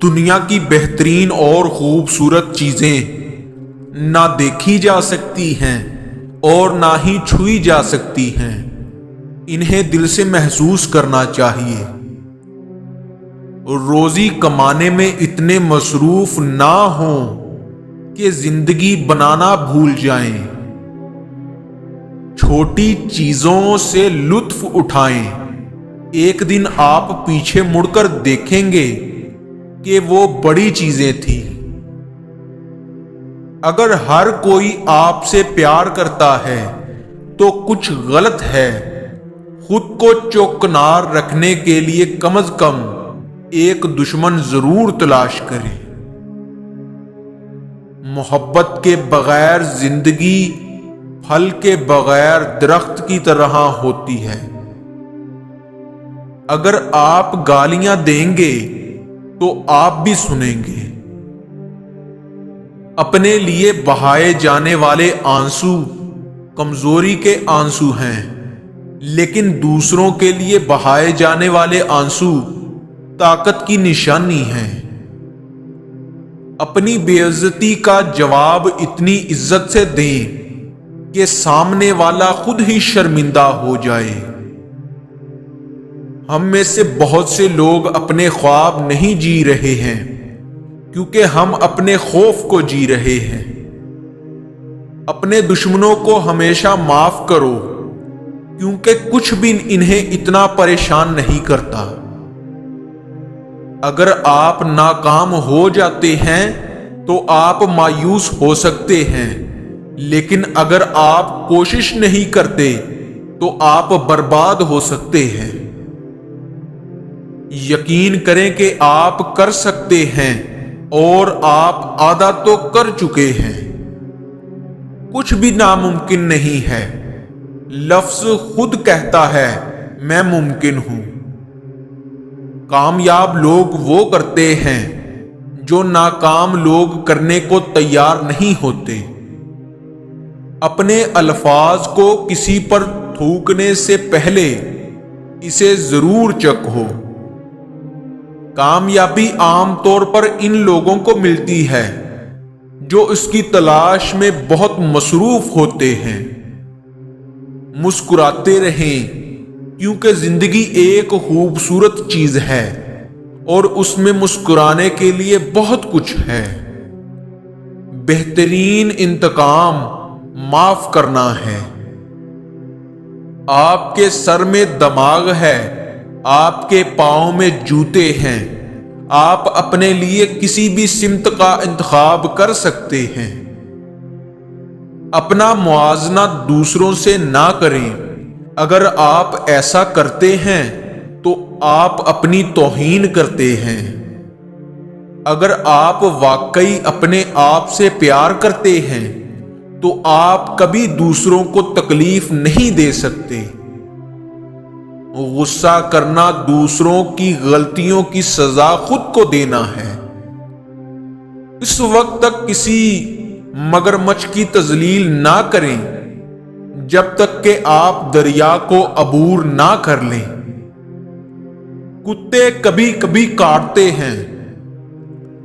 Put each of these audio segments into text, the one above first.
دنیا کی بہترین اور خوبصورت چیزیں نہ دیکھی جا سکتی ہیں اور نہ ہی چھوئی جا سکتی ہیں، انہیں دل سے محسوس کرنا چاہیے۔ روزی کمانے میں اتنے مصروف نہ ہوں کہ زندگی بنانا بھول جائیں۔ چھوٹی چیزوں سے لطف اٹھائیں، ایک دن آپ پیچھے مڑ کر دیکھیں گے کہ وہ بڑی چیزیں تھیں۔ اگر ہر کوئی آپ سے پیار کرتا ہے تو کچھ غلط ہے۔ خود کو چوکنار رکھنے کے لیے کم از کم ایک دشمن ضرور تلاش کریں۔ محبت کے بغیر زندگی پھل کے بغیر درخت کی طرح ہوتی ہے۔ اگر آپ گالیاں دیں گے تو آپ بھی سنیں گے۔ اپنے لیے بہائے جانے والے آنسو کمزوری کے آنسو ہیں، لیکن دوسروں کے لیے بہائے جانے والے آنسو طاقت کی نشانی ہیں۔ اپنی بے عزتی کا جواب اتنی عزت سے دیں کہ سامنے والا خود ہی شرمندہ ہو جائے۔ ہم میں سے بہت سے لوگ اپنے خواب نہیں جی رہے ہیں کیونکہ ہم اپنے خوف کو جی رہے ہیں۔ اپنے دشمنوں کو ہمیشہ معاف کرو کیونکہ کچھ بھی انہیں اتنا پریشان نہیں کرتا۔ اگر آپ ناکام ہو جاتے ہیں تو آپ مایوس ہو سکتے ہیں، لیکن اگر آپ کوشش نہیں کرتے تو آپ برباد ہو سکتے ہیں۔ یقین کریں کہ آپ کر سکتے ہیں اور آپ آدھا تو کر چکے ہیں۔ کچھ بھی ناممکن نہیں ہے۔ لفظ خود کہتا ہے میں ممکن ہوں۔ کامیاب لوگ وہ کرتے ہیں جو ناکام لوگ کرنے کو تیار نہیں ہوتے۔ اپنے الفاظ کو کسی پر تھوکنے سے پہلے اسے ضرور چکھو۔ کامیابی عام طور پر ان لوگوں کو ملتی ہے جو اس کی تلاش میں بہت مصروف ہوتے ہیں۔ مسکراتے رہیں کیونکہ زندگی ایک خوبصورت چیز ہے اور اس میں مسکرانے کے لیے بہت کچھ ہے۔ بہترین انتقام معاف کرنا ہے۔ آپ کے سر میں دماغ ہے، آپ کے پاؤں میں جوتے ہیں، آپ اپنے لیے کسی بھی سمت کا انتخاب کر سکتے ہیں۔ اپنا موازنہ دوسروں سے نہ کریں۔ اگر آپ ایسا کرتے ہیں تو آپ اپنی توہین کرتے ہیں۔ اگر آپ واقعی اپنے آپ سے پیار کرتے ہیں تو آپ کبھی دوسروں کو تکلیف نہیں دے سکتے۔ غصہ کرنا دوسروں کی غلطیوں کی سزا خود کو دینا ہے۔ اس وقت تک کسی مگرمچھ کی تذلیل نہ کریں جب تک کہ آپ دریا کو عبور نہ کر لیں۔ کتے کبھی کبھی کاٹتے ہیں،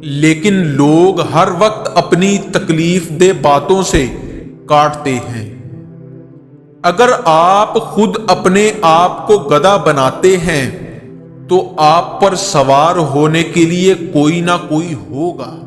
لیکن لوگ ہر وقت اپنی تکلیف دہ باتوں سے کاٹتے ہیں۔ اگر آپ خود اپنے آپ کو گدھا بناتے ہیں تو آپ پر سوار ہونے کے لیے کوئی نہ کوئی ہوگا۔